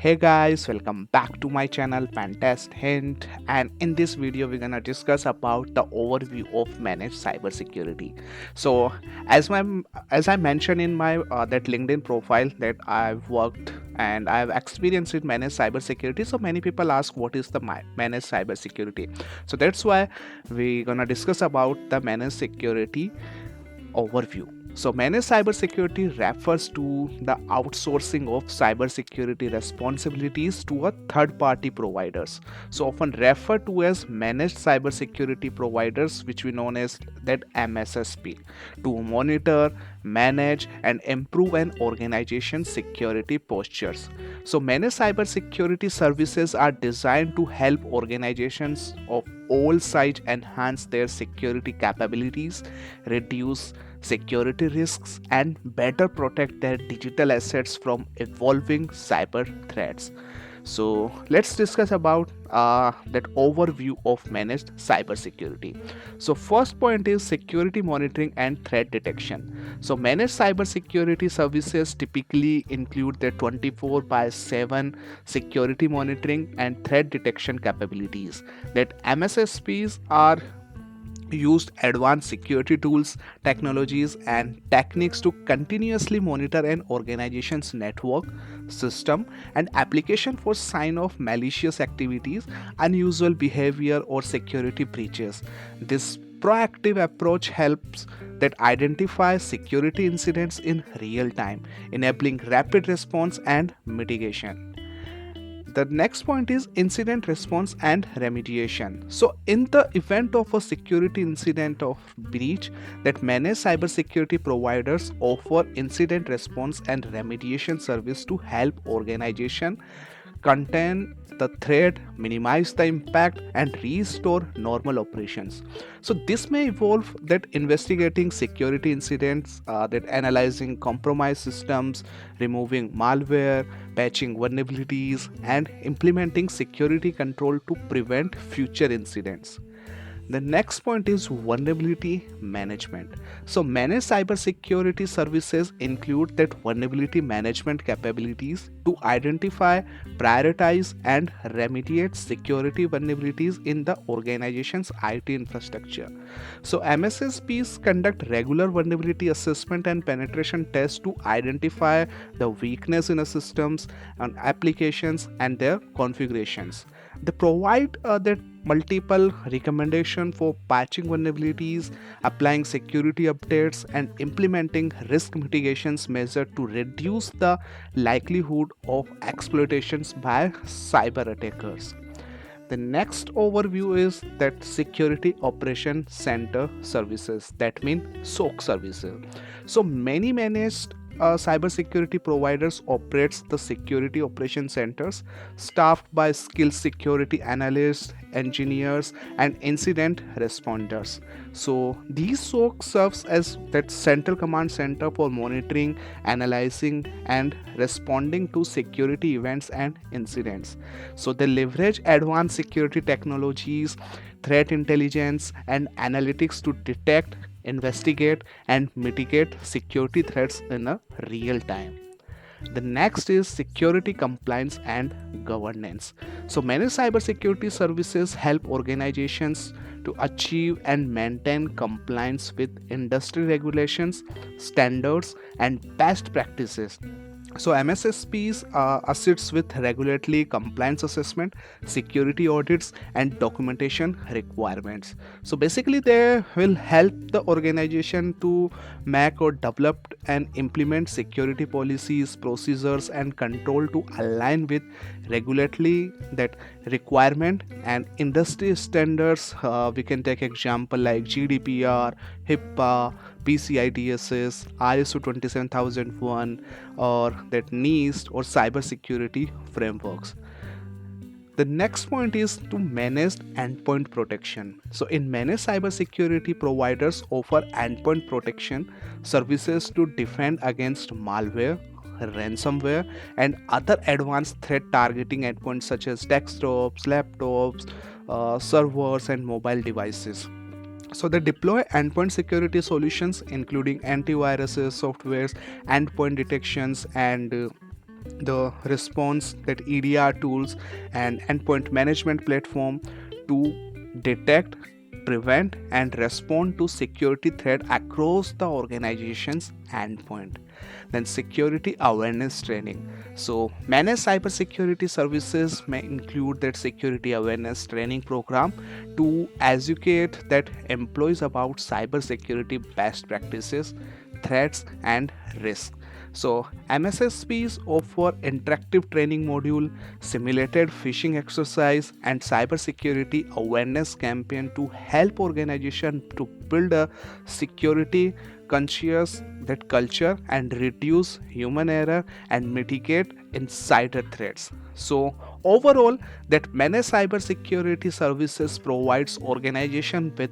Hey guys, welcome back to my channel PentestHint, and in this video we're gonna discuss about the overview of managed cybersecurity. So as I mentioned in my that LinkedIn profile that I've worked and I've experienced in managed cybersecurity. So many people ask what is the managed cybersecurity. So that's why we're gonna discuss about the managed security overview. So, managed cybersecurity refers to the outsourcing of cybersecurity responsibilities to a third party providers. So, often referred to as managed cybersecurity providers, which we known as that MSSP, to monitor, manage, and improve an organization's security postures. So, managed cybersecurity services are designed to help organizations of all size enhance their security capabilities, reduce security risks, and better protect their digital assets from evolving cyber threats. So let's discuss about that overview of managed cybersecurity. So first point is security monitoring and threat detection. So managed cybersecurity services typically include the 24 by 7 security monitoring and threat detection capabilities. That MSSPs are used advanced security tools, technologies, and techniques to continuously monitor an organization's network, system, and application for sign of malicious activities, unusual behavior, or security breaches. This proactive approach helps that identify security incidents in real time, enabling rapid response and mitigation. The next point is incident response and remediation. So in the event of a security incident of breach, that managed cybersecurity providers offer incident response and remediation service to help organization contain the threat, minimize the impact, and restore normal operations. So this may involve that investigating security incidents, that analyzing compromised systems, removing malware, patching vulnerabilities, and implementing security control to prevent future incidents. The next point is vulnerability management. So, managed cybersecurity services include that vulnerability management capabilities to identify, prioritize, and remediate security vulnerabilities in the organization's IT infrastructure. So, MSSPs conduct regular vulnerability assessment and penetration tests to identify the weakness in the systems and applications and their configurations. They provide that multiple recommendation for patching vulnerabilities, applying security updates, and implementing risk mitigations measures to reduce the likelihood of exploitations by cyber attackers. The next overview is that security operation center services, that mean SOC services. So many managed cybersecurity providers operates the security operation centers staffed by skilled security analysts, engineers, and incident responders. So these SOC serves as that central command center for monitoring, analyzing, and responding to security events and incidents. So they leverage advanced security technologies, threat intelligence, and analytics to detect, investigate, and mitigate security threats in a real time. The next is security compliance and governance. So many cybersecurity services help organizations to achieve and maintain compliance with industry regulations, standards, and best practices. So MSSPs assists with regulatory compliance assessment, security audits, and documentation requirements. So basically, they will help the organization to make or develop and implement security policies, procedures, and control to align with regulatory that requirement and industry standards. We can take example like GDPR, HIPAA, PCI DSS, ISO 27001, or that NIST or cybersecurity frameworks. The next point is to manage endpoint protection. So, in managed cybersecurity providers offer endpoint protection services to defend against malware, ransomware, and other advanced threat targeting endpoints such as desktops, laptops, servers, and mobile devices. So they deploy endpoint security solutions including antiviruses, softwares, endpoint detections, and the response that EDR tools and endpoint management platform to detect, prevent, and respond to security threat across the organization's endpoint. Then security awareness training. So managed cybersecurity services may include that security awareness training program to educate that employees about cybersecurity best practices, threats, and risks. So MSSPs offer interactive training module, simulated phishing exercise, and cybersecurity awareness campaign to help organization to build a security conscious that culture and reduce human error and mitigate insider threats. So overall, that managed cybersecurity services provides organization with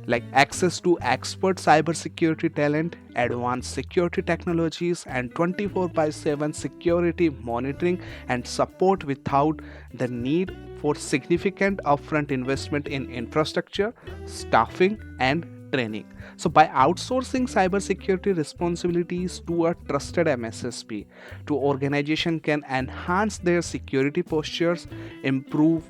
like access to expert cybersecurity talent, advanced security technologies, and 24 by 7 security monitoring and support without the need for significant upfront investment in infrastructure, staffing, and training. So, by outsourcing cybersecurity responsibilities to a trusted MSSP, to organization can enhance their security postures, improve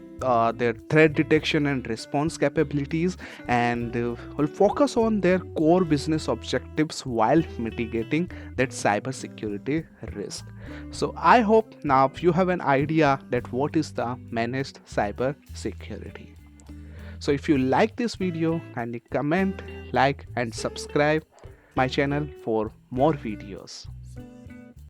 their threat detection and response capabilities, and will focus on their core business objectives while mitigating that cybersecurity risk. So I hope now you have an idea that what is the managed cybersecurity. So if you like this video, kindly comment, like, and subscribe my channel for more videos.